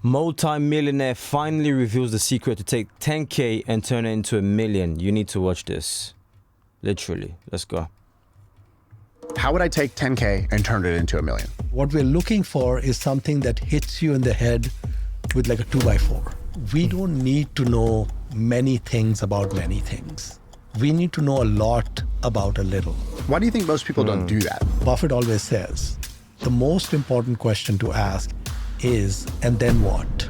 Multi-millionaire finally reveals the secret to take 10K and turn it into $1 million. You need to watch this. Literally. Let's go. How would I take 10K and turn it into $1 million? What we're looking for is something that hits you in the head with like a 2x4. We don't need to know many things about many things. We need to know a lot about a little. Why do you think most people don't do that? Buffett always says, the most important question to ask is, and then what?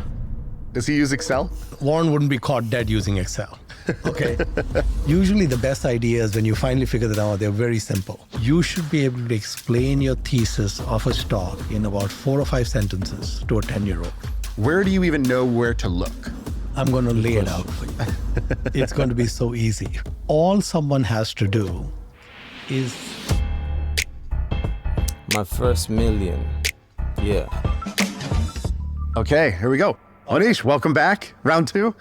Does he use Excel? Warren wouldn't be caught dead using Excel. Okay. Usually the best ideas, when you finally figure them out, they're very simple. You should be able to explain your thesis of a stock in about 4 or 5 sentences to a 10-year-old. Where do you even know where to look? I'm going to lay it out for you. It's going to be so easy. All someone has to do is... My first million. Yeah. Okay, here we go. Manish, welcome back. Round 2.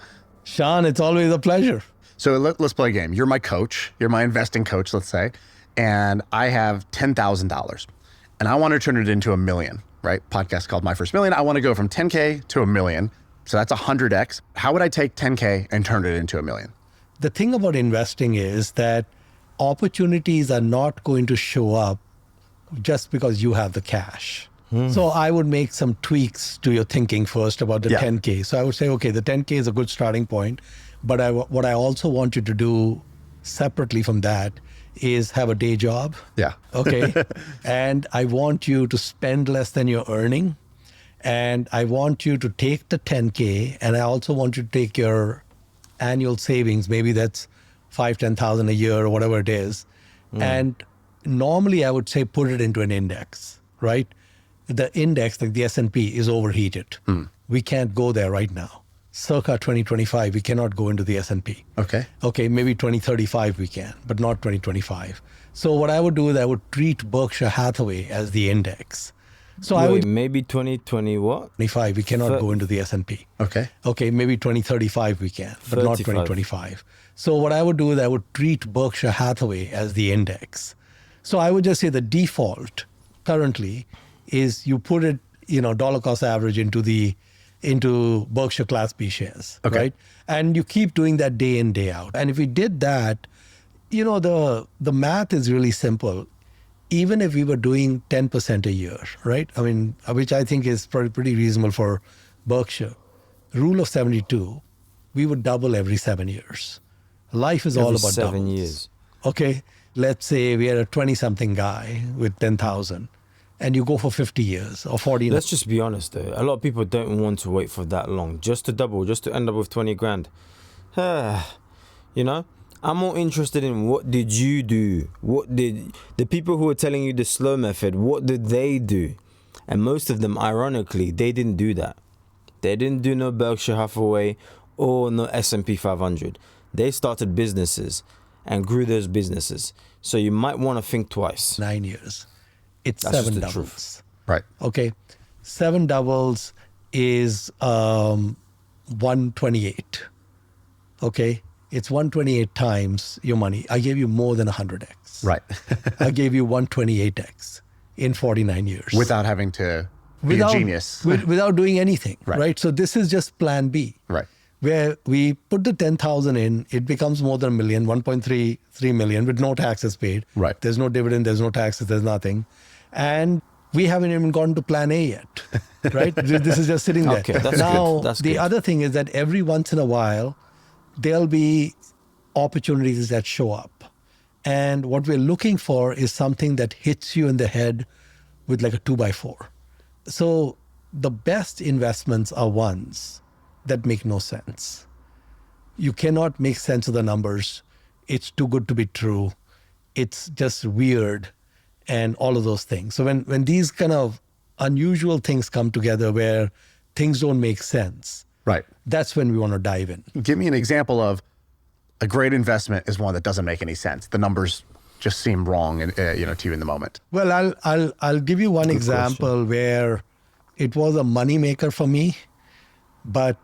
Sean, it's always a pleasure. So let's play a game. You're my coach. You're my investing coach, let's say. And I have $10,000. And I want to turn it into $1 million, right? Podcast called My First Million. I want to go from 10K to $1 million. So that's 100x. How would I take 10K and turn it into $1 million? The thing about investing is that opportunities are not going to show up just because you have the cash. So I would make some tweaks to your thinking first about the 10K. So I would say, okay, the 10K is a good starting point, but what I also want you to do separately from that is have a day job. Yeah. Okay. And I want you to spend less than you're earning. And I want you to take the 10K, and I also want you to take your annual savings, maybe that's 5,000-10,000 a year or whatever it is. And normally I would say put it into an index, right? The index, like the S&P, is overheated. We can't go there right now. Circa 2025, we cannot go into the S&P. Okay, maybe 2035 we can, but not 2025. So what I would do is I would treat Berkshire Hathaway as the index. So I would maybe 2020 what? 25, we cannot go into the S&P. Okay, maybe 2035 we can, but not 2025. So what I would do is I would treat Berkshire Hathaway as the index. So I would just say the default currently is you put it, dollar cost average into Berkshire Class B shares, right? And you keep doing that day in, day out. And if we did that, the math is really simple. Even if we were doing 10% a year, right? I mean, which I think is pretty reasonable for Berkshire. Rule of 72, we would double every 7 years. Life is all about 7 doubles. years. Okay, let's say we are a 20-something guy with 10,000. And you go for 50 years or 40. Let's just be honest though. A lot of people don't want to wait for that long just to double, just to end up with 20 grand. I'm more interested in what did you do? What did the people who are telling you the slow method, what did they do? And most of them, ironically, they didn't do that. They didn't do no Berkshire Hathaway or no S&P 500. They started businesses and grew those businesses. So you might want to think twice. 9 years. It's That's 7 just the doubles. truth. Right. Okay. 7 doubles is 128. Okay. It's 128 times your money. I gave you more than 100x. Right. I gave you 128x in 49 years. Without having to be a genius. Without doing anything. Right. So this is just plan B. Right. Where we put the 10,000 in, it becomes more than $1 million, 1.33 million with no taxes paid. Right. There's no dividend, there's no taxes, there's nothing. And we haven't even gone to plan A yet, right? This is just sitting there. Okay, that's now, good. That's the good. other thing is that every once in a while, there'll be opportunities that show up. And what we're looking for is something that hits you in the head with like a 2x4. So the best investments are ones that make no sense. You cannot make sense of the numbers. It's too good to be true. It's just weird and all of those things. So when these kind of unusual things come together where things don't make sense, Right. that's when we want to dive in. Give me an example of a great investment is one that doesn't make any sense. The numbers just seem wrong, to you in the moment. Well, I'll give you one example where it was a moneymaker for me, but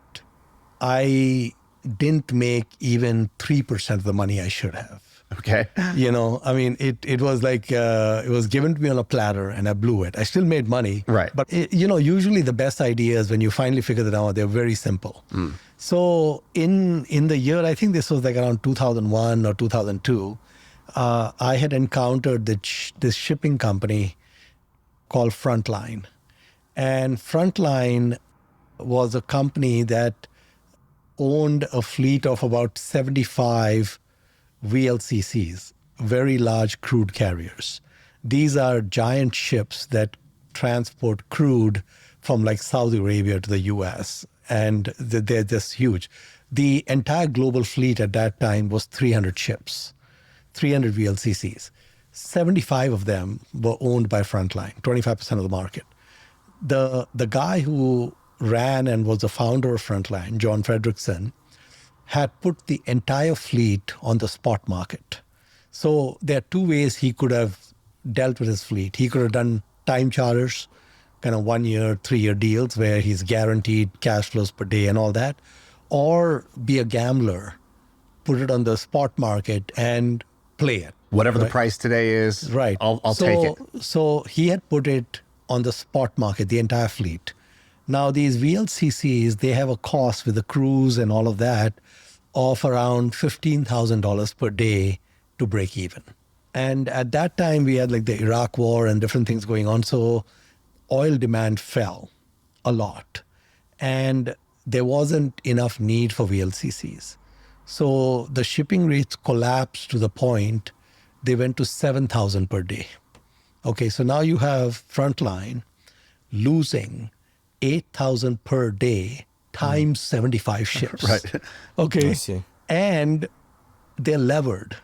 I didn't make even 3% of the money I should have. Okay. I mean, it was like, it was given to me on a platter and I blew it. I still made money. Right. But, usually the best ideas, when you finally figure them out, they're very simple. So in the year, I think this was like around 2001 or 2002, I had encountered this shipping company called Frontline. And Frontline was a company that owned a fleet of about 75 VLCCs, very large crude carriers. These are giant ships that transport crude from like Saudi Arabia to the US, and they're just huge. The entire global fleet at that time was 300 ships, 300 VLCCs. 75 of them were owned by Frontline, 25% of the market. The guy who ran and was the founder of Frontline, John Fredrickson, had put the entire fleet on the spot market. So there are two ways he could have dealt with his fleet. He could have done time charters, kind of 1 year, 3 year deals where he's guaranteed cash flows per day and all that, or be a gambler, put it on the spot market and play it. Whatever the price today is, right. I'll take it. So he had put it on the spot market, the entire fleet. Now, these VLCCs, they have a cost with the cruise and all of that of around $15,000 per day to break even. And at that time, we had like the Iraq war and different things going on. So oil demand fell a lot. And there wasn't enough need for VLCCs. So the shipping rates collapsed to the point they went to 7,000 per day. Okay, so now you have Frontline losing 8,000 per day times 75 ships. Right. Okay. I see. And they're levered.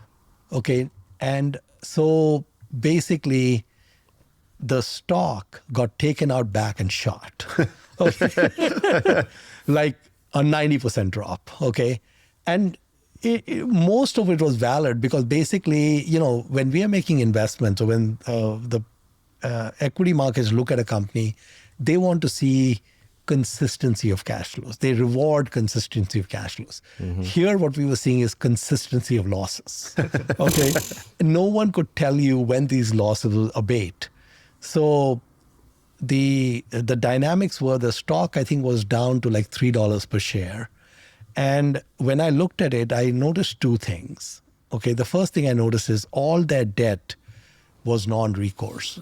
Okay. And so basically the stock got taken out back and shot. Okay. Like a 90% drop. Okay. And most of it was valid because basically, when we are making investments or when the equity markets look at a company, they want to see consistency of cash flows. They reward consistency of cash flows. Mm-hmm. Here, what we were seeing is consistency of losses. Okay. No one could tell you when these losses will abate. So the dynamics were the stock, I think, was down to like $3 per share. And when I looked at it, I noticed two things. Okay. The first thing I noticed is all their debt was non-recourse.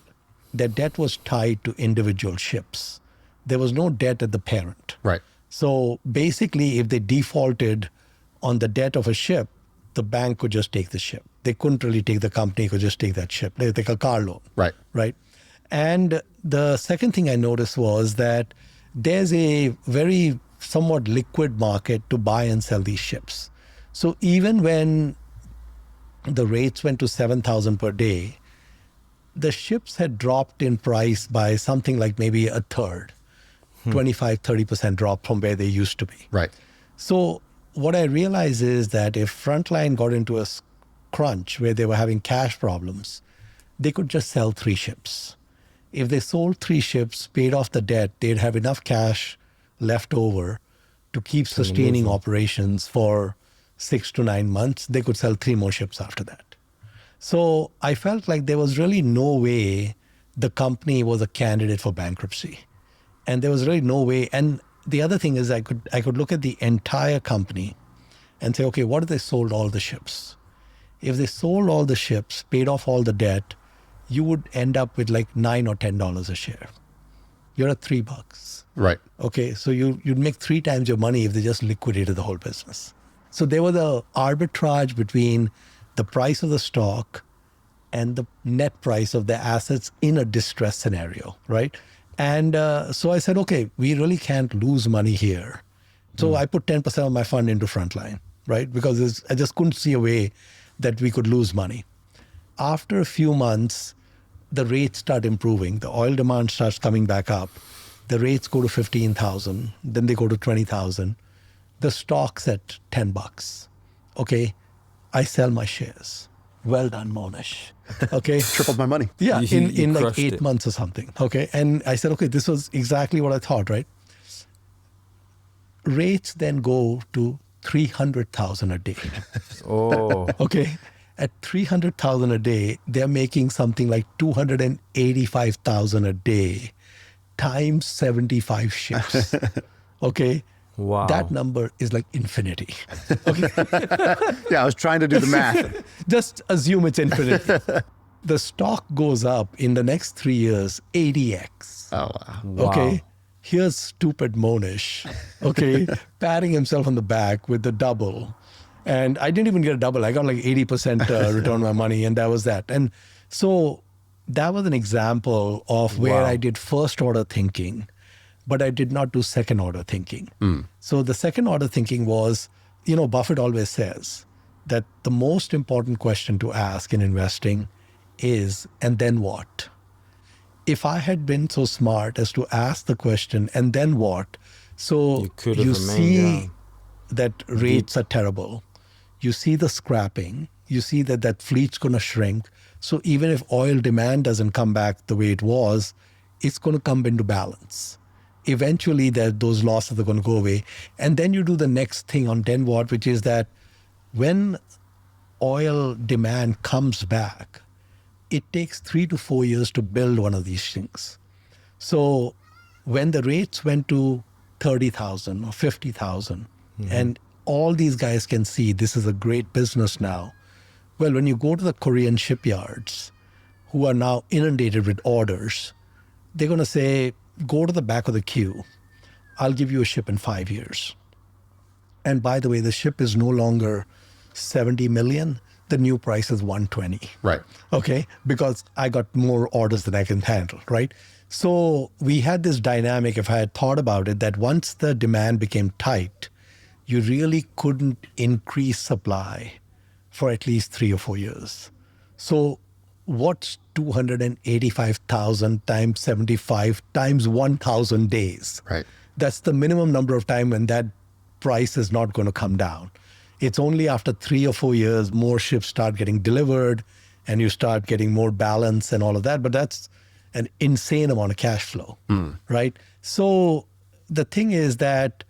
Their debt was tied to individual ships. There was no debt at the parent. Right. So basically, if they defaulted on the debt of a ship, the bank could just take the ship. They couldn't really take the company, could just take that ship. They take a car loan. Right. Right. And the second thing I noticed was that there's a very somewhat liquid market to buy and sell these ships. So even when the rates went to 7,000 per day, the ships had dropped in price by something like maybe a third, 25, 30% drop from where they used to be. Right. So what I realized is that if Frontline got into a crunch where they were having cash problems, they could just sell 3 ships. If they sold 3 ships, paid off the debt, they'd have enough cash left over to keep sustaining operations for 6 to 9 months. They could sell 3 more ships after that. So I felt like there was really no way the company was a candidate for bankruptcy. And there was really no way. And the other thing is I could look at the entire company and say, okay, what if they sold all the ships? If they sold all the ships, paid off all the debt, you would end up with like $9 or $10 a share. You're at $3. Right. Okay, so you'd make 3 times your money if they just liquidated the whole business. So there was the arbitrage between the price of the stock and the net price of the assets in a distress scenario, right? And so I said, okay, we really can't lose money here. So I put 10% of my fund into Frontline, right? Because I just couldn't see a way that we could lose money. After a few months, the rates start improving. The oil demand starts coming back up. The rates go to 15,000, then they go to 20,000. The stock's at $10. Okay, I sell my shares. Well done, Monish. Okay. Tripled my money. Yeah, You in like crushed 8 it. months or something. Okay. And I said, okay, this was exactly what I thought, right? Rates then go to 300,000 a day. Oh, Okay. At 300,000 a day, they're making something like 285,000 a day times 75 ships. Okay. Wow. That number is like infinity. Okay. Yeah, I was trying to do the math. Just assume it's infinity. The stock goes up in the next 3 years, 80x. Oh, wow. Wow. Okay. Here's stupid Monish, okay, patting himself on the back with the double. And I didn't even get a double. I got like 80% return on my money, and that was that. And so that was an example of where Wow. I did first order thinking, but I did not do second order thinking. So the second order thinking was, Buffett always says that the most important question to ask in investing is, and then what? If I had been so smart as to ask the question, and then what? So You could have you remained, see yeah. that rates are terrible. You see the scrapping. You see that fleet's going to shrink. So even if oil demand doesn't come back the way it was, it's going to come into balance. Eventually, those losses are going to go away. And then you do the next thing on then what, which is that when oil demand comes back, it takes 3 to 4 years to build one of these things. So when the rates went to 30,000 or 50,000, and all these guys can see this is a great business now. Well, when you go to the Korean shipyards, who are now inundated with orders, they're going to say, go to the back of the queue. I'll give you a ship in 5 years. And by the way, the ship is no longer 70 million. The new price is 120. Right. Okay, because I got more orders than I can handle, right? So we had this dynamic, if I had thought about it, that once the demand became tight, you really couldn't increase supply for at least 3 or 4 years. So what's 285,000 times 75 times 1,000 days? Right. That's the minimum number of time when that price is not going to come down. It's only after 3 or 4 years, more ships start getting delivered and you start getting more balance and all of that. But that's an insane amount of cash flow, right? So the thing is that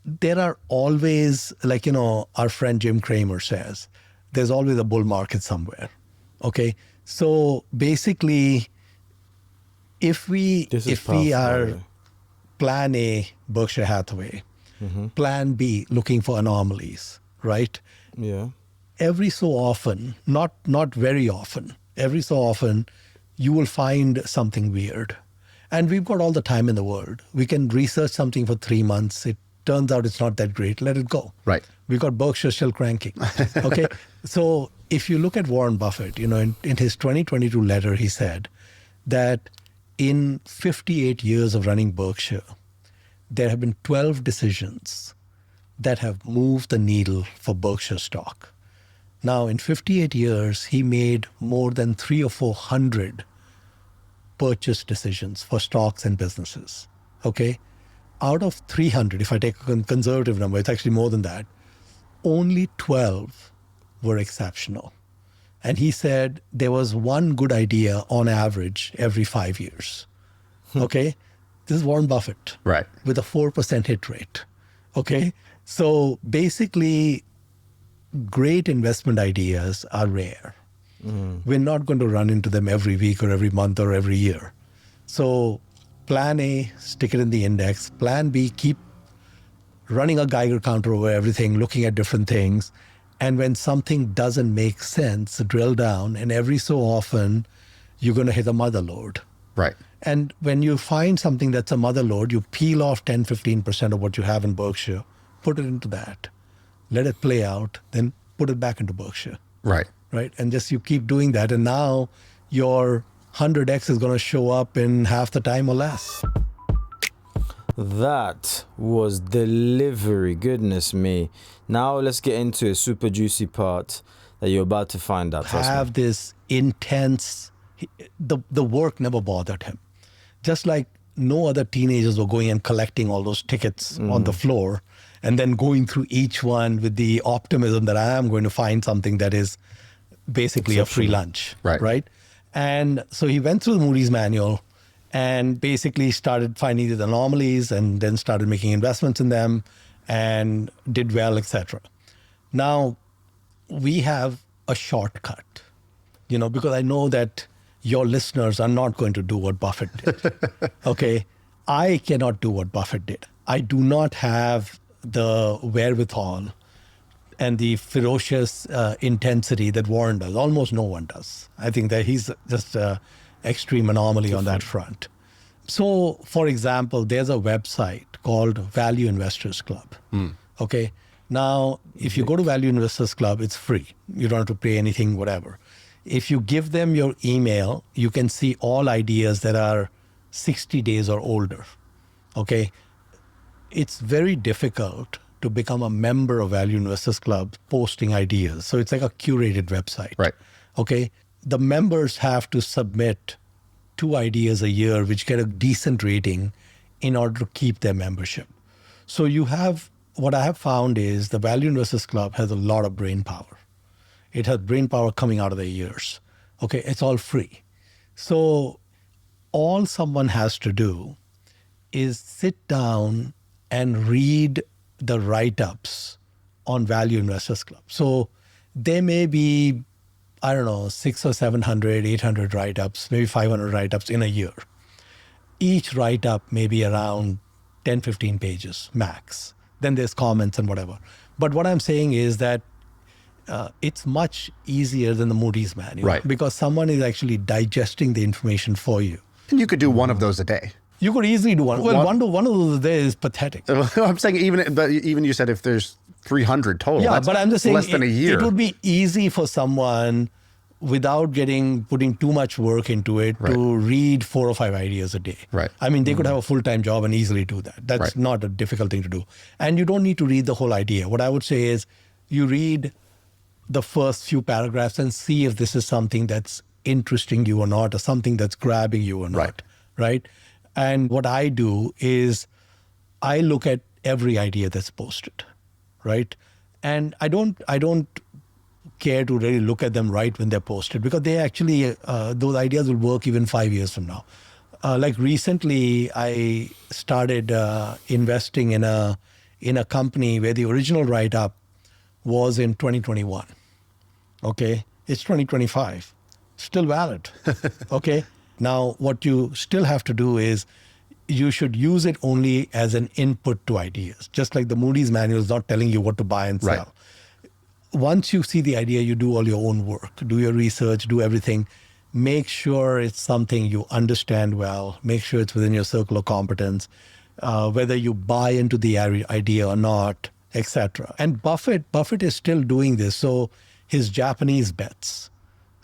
there are always, like, our friend Jim Cramer says, there's always a bull market somewhere, okay? So basically, if we are plan A, Berkshire Hathaway, plan B, looking for anomalies, right? Yeah. Every so often, not very often, every so often, you will find something weird. And we've got all the time in the world. We can research something for 3 months. It turns out it's not that great. Let it go. Right. We got Berkshire still cranking. Okay. So if you look at Warren Buffett, in his 2022 letter, he said that in 58 years of running Berkshire, there have been 12 decisions that have moved the needle for Berkshire stock. Now, in 58 years, he made more than 300 or 400 purchase decisions for stocks and businesses. Okay? Out of 300, if I take a conservative number, it's actually more than that, only 12 were exceptional. And he said there was one good idea on average every 5 years. Okay? This is Warren Buffett. Right. With a 4% hit rate. Okay? So basically, great investment ideas are rare. We're not going to run into them every week or every month or every year. So plan A, stick it in the index. Plan B, keep running a Geiger counter over everything, looking at different things. And when something doesn't make sense, drill down. And every so often, you're going to hit a mother lode. Right. And when you find something that's a mother lode, you peel off 10, 15% of what you have in Berkshire, put it into that, let it play out, then put it back into Berkshire. Right. Right. And just you keep doing that. And now your 100x is going to show up in half the time or less. That was delivery. Goodness me. Now let's get into a super juicy part that you're about to find out. Trust me. Have this intense, the work never bothered him. Just like no other teenagers were going and collecting all those tickets on the floor and then going through each one with the optimism that I am going to find something that is basically a free lunch. Right. Right. And so he went through the Moody's manual and basically started finding these anomalies and then started making investments in them and did well, etc. Now, we have a shortcut, because I know that your listeners are not going to do what Buffett did. Okay. I cannot do what Buffett did. I do not have the wherewithal and the ferocious intensity that Warren does. Almost no one does. I think that he's just an extreme anomaly on that front. So, for example, there's a website called Value Investors Club. Okay. Now, if you go to Value Investors Club, it's free. You don't have to pay anything, whatever. If you give them your email, you can see all ideas that are 60 days or older. Okay. It's very difficult to become a member of Value Investors Club posting ideas. So it's like a curated website. Right. Okay. The members have to submit 2 ideas a year, which get a decent rating in order to keep their membership. So what I have found is the Value Investors Club has a lot of brain power. It has brain power coming out of their ears. Okay. It's all free. So all someone has to do is sit down and read the write-ups on Value Investors Club. So there may be, 600 or 700, 800 write-ups, maybe 500 write-ups in a year. Each write-up may be around 10, 15 pages max. Then there's comments and whatever. But what I'm saying is that it's much easier than the Moody's manual. Right. Because someone is actually digesting the information for you. And you could do one of those a day. You could easily do one. Well, one of those a day is pathetic. I'm saying even you said if there's 300 total, Yeah, that's but I'm just saying less than a year. It would be easy for someone without putting too much work into it to read 4 or 5 ideas a day. Right. I mean, they could have a full-time job and easily do that. That's not a difficult thing to do. And you don't need to read the whole idea. What I would say is you read the first few paragraphs and see if this is something that's interesting you or not, or something that's grabbing you or not. Right? And what I do is I look at every idea that's posted, right? And I don't care to really look at them right when they're posted, because they actually, those ideas will work even 5 years from now. Like recently, I started investing in a company where the original write-up was in 2021. Okay, it's 2025, still valid. Okay. Now, what you still have to do is you should use it only as an input to ideas, just like the Moody's manual is not telling you what to buy and sell. Right. Once you see the idea, you do all your own work, do your research, do everything. Make sure it's something you understand well. Make sure it's within your circle of competence, whether you buy into the idea or not, etc. And Buffett is still doing this. So his Japanese bets.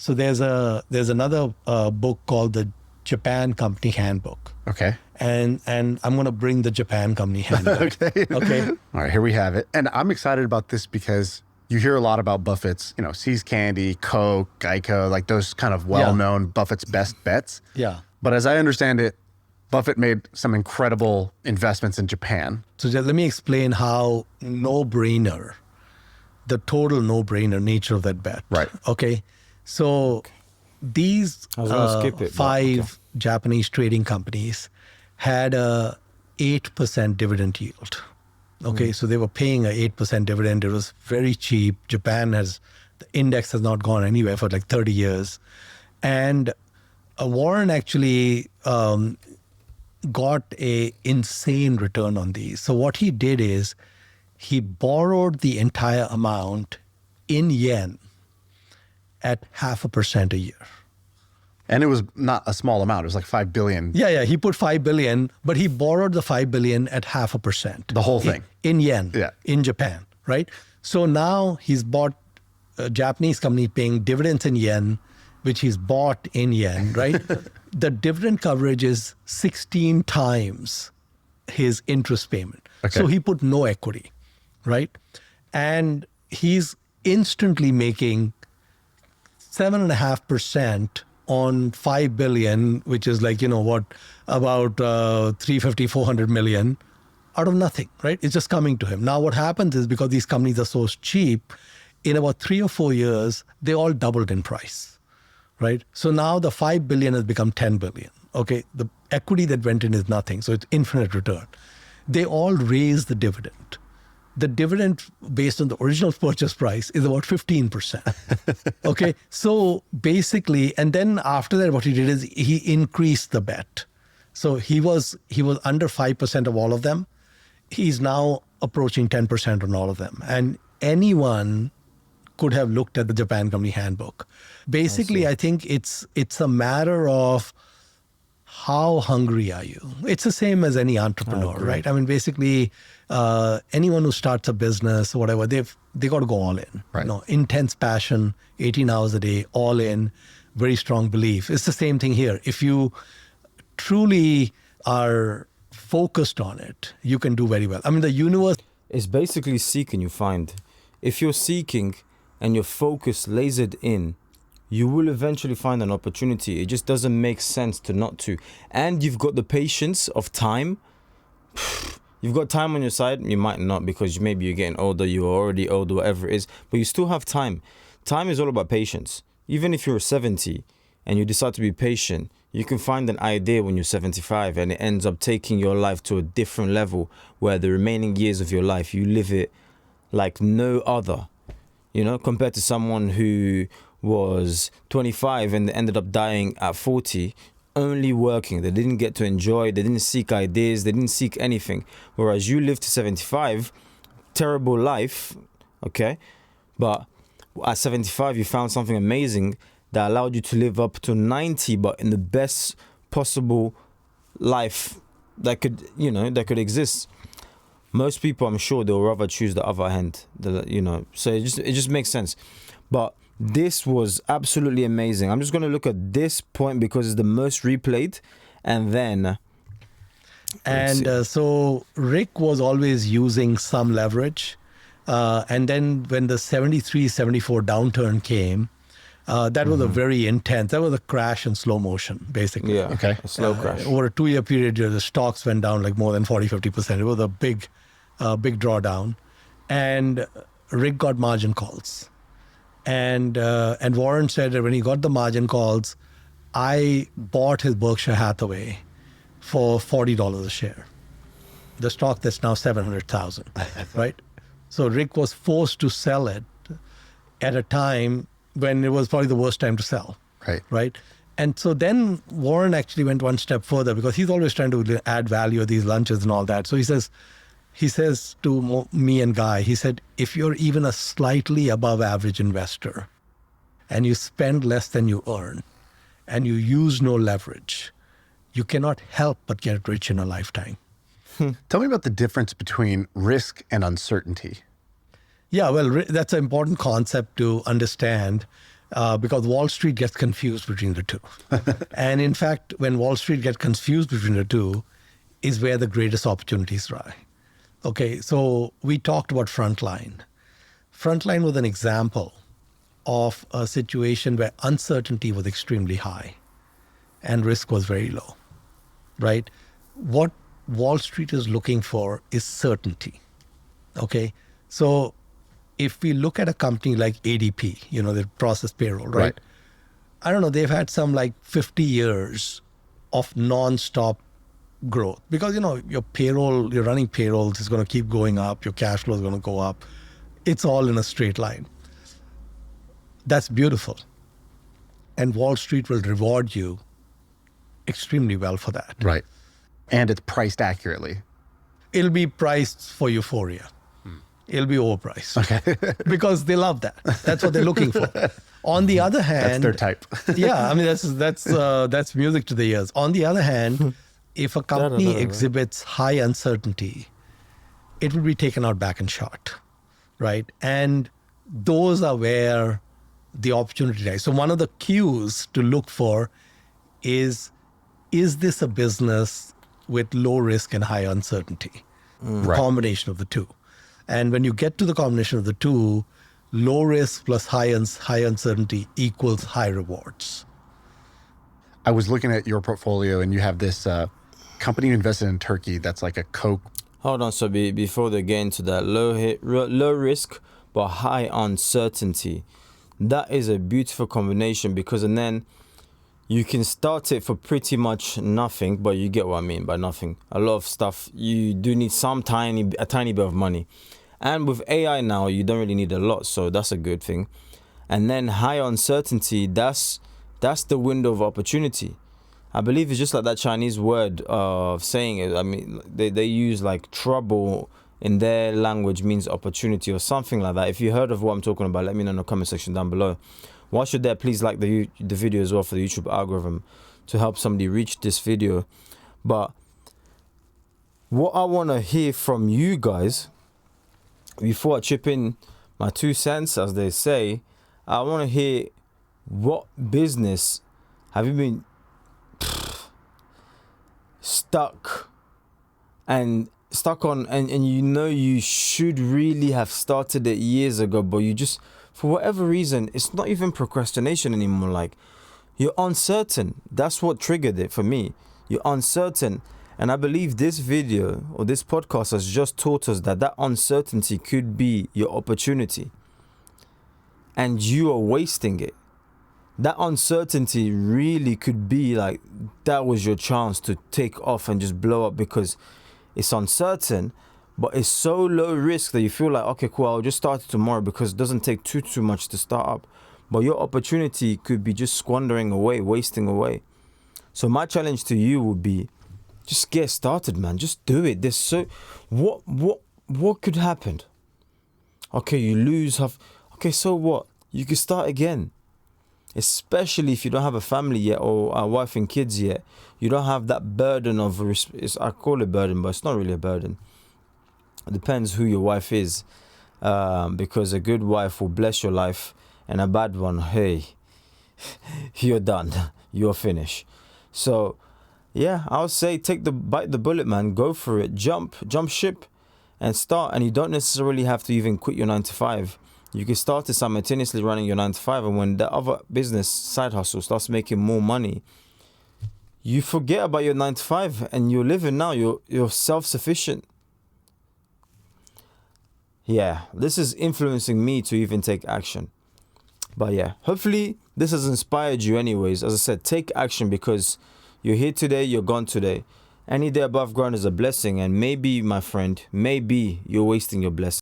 So there's another book called the Japan Company Handbook. Okay. And I'm going to bring the Japan Company Handbook. Okay. All right, here we have it. And I'm excited about this because you hear a lot about Buffett's, See's Candy, Coke, Geico, like those kind of well-known Buffett's best bets. Yeah. But as I understand it, Buffett made some incredible investments in Japan. So just let me explain how the total no-brainer nature of that bet. Right. Okay. So these 5 Japanese trading companies had a 8% dividend yield. Okay, so they were paying a 8% dividend. It was very cheap. The index has not gone anywhere for like 30 years. And Warren actually got a insane return on these. So what he did is he borrowed the entire amount in yen at 0.5% a year. And it was not a small amount. It was like 5 billion. Yeah. He put 5 billion, but he borrowed the 5 billion at 0.5%. The whole thing. In yen. Yeah. In Japan, right? So now he's bought a Japanese company paying dividends in yen, which he's bought in yen, right? The dividend coverage is 16 times his interest payment. Okay. So he put no equity, right? And he's instantly making 7.5% on 5 billion, which is like, about 350, 400 million out of nothing, right? It's just coming to him. Now what happens is because these companies are so cheap, in about 3 or 4 years, they all doubled in price, right? So now the 5 billion has become 10 billion. Okay. The equity that went in is nothing. So it's infinite return. They all raised the dividend. the dividend based on the original purchase price is about 15%. Okay, so basically, and then after that, what he did is he increased the bet. So he was under 5% of all of them. He's now approaching 10% on all of them. And anyone could have looked at the Japan Company Handbook. Basically, I think it's a matter of how hungry are you? It's the same as any entrepreneur, right? I mean, basically, anyone who starts a business or whatever, they got to go all in. Right. Intense passion, 18 hours a day, all in, very strong belief. It's the same thing here. If you truly are focused on it, you can do very well. I mean, the universe... It's basically seeking, you find. If you're seeking and your focus lasered in, you will eventually find an opportunity. It just doesn't make sense to not to. And you've got the patience of time. You've got time on your side. You might not, because maybe you're getting older, you're already old, whatever it is, but you still have time. Time is all about patience. Even if you're 70 and you decide to be patient, you can find an idea when you're 75 and it ends up taking your life to a different level, where the remaining years of your life, you live it like no other, compared to someone who was 25 and ended up dying at 40, only working. They didn't get to enjoy, they didn't seek ideas, they didn't seek anything. Whereas you lived to 75, terrible life, okay? But at 75, you found something amazing that allowed you to live up to 90, but in the best possible life that could exist. Most people, I'm sure, they'll rather choose the other hand, so it just makes sense. But this was absolutely amazing. I'm just going to look at this point because it's the most replayed, and then... And so Rick was always using some leverage. And then when the 73, 74 downturn came, that was a very intense, that was a crash in slow motion, basically. Yeah, okay. A slow crash. Over a 2-year period, the stocks went down like more than 40-50%. It was a big drawdown. And Rick got margin calls. And Warren said that when he got the margin calls, I bought his Berkshire Hathaway for $40 a share. The stock that's now $700,000, right? So Rick was forced to sell it at a time when it was probably the worst time to sell. Right. And so then Warren actually went one step further, because he's always trying to add value at these lunches and all that. So he says to me and Guy, he said, if you're even a slightly above average investor and you spend less than you earn and you use no leverage, you cannot help but get rich in a lifetime. Tell me about the difference between risk and uncertainty. Yeah, well, that's an important concept to understand, because Wall Street gets confused between the two. And in fact, when Wall Street gets confused between the two is where the greatest opportunities lie. Okay, so we talked about Frontline. Frontline was an example of a situation where uncertainty was extremely high and risk was very low, right? What Wall Street is looking for is certainty, okay? So if we look at a company like ADP, they process payroll, right? I don't know, they've had some like 50 years of non-stop growth, because your payroll, you're running payrolls, is going to keep going up, your cash flow is going to go up. It's all in a straight line. That's beautiful. And Wall Street will reward you extremely well for that. Right. And it's priced accurately. It'll be priced for euphoria. It'll be overpriced. Okay. Because they love that. That's what they're looking for. On the other hand, that's their type. Yeah, I mean that's music to the ears. On the other hand, if a company exhibits high uncertainty, it will be taken out back and shot, right? And those are where the opportunity lies. So one of the cues to look for is this a business with low risk and high uncertainty? The combination of the two. And when you get to the combination of the two, low risk plus high uncertainty equals high rewards. I was looking at your portfolio, and you have this company you invested in Turkey that's like a Coke. Hold on, so before they get into that, low risk but high uncertainty. That is a beautiful combination, because and then you can start it for pretty much nothing, but you get what I mean by nothing. A lot of stuff, you do need a tiny bit of money. And with AI now, you don't really need a lot, so that's a good thing. And then high uncertainty, that's the window of opportunity. I believe it's just like that Chinese word of saying it. I mean, they use like trouble in their language means opportunity or something like that. If you heard of what I'm talking about, let me know in the comment section down below. Whilst you're there, please like the video as well for the YouTube algorithm to help somebody reach this video. But what I want to hear from you guys, before I chip in my 2 cents, as they say, I want to hear, what business have you been stuck on, and you know you should really have started it years ago, but you just, for whatever reason, it's not even procrastination anymore, like you're uncertain. That's what triggered it for me. You're uncertain. And I believe this video or this podcast has just taught us that uncertainty could be your opportunity, and you are wasting it. That uncertainty really could be like, that was your chance to take off and just blow up, because it's uncertain, but it's so low risk that you feel like, okay, cool, I'll just start it tomorrow because it doesn't take too much to start up. But your opportunity could be just squandering away, wasting away. So my challenge to you would be, just get started, man. Just do it. There's so, what could happen? Okay, you lose half. Okay, so what? You could start again. Especially if you don't have a family yet, or a wife and kids yet. You don't have that burden of, I call it burden, but it's not really a burden. It depends who your wife is. Because a good wife will bless your life, and a bad one, hey, you're done. You're finished. So, yeah, I would say bite the bullet, man. Go for it. Jump ship and start. And you don't necessarily have to even quit your 9 to 5. You can start it simultaneously running your 9 to 5. And when the other business side hustle starts making more money, you forget about your 9 to 5 and you're living now. You're self-sufficient. Yeah, this is influencing me to even take action. But yeah, hopefully this has inspired you anyways. As I said, take action, because you're here today, you're gone today. Any day above ground is a blessing, and maybe, my friend, maybe you're wasting your blessing.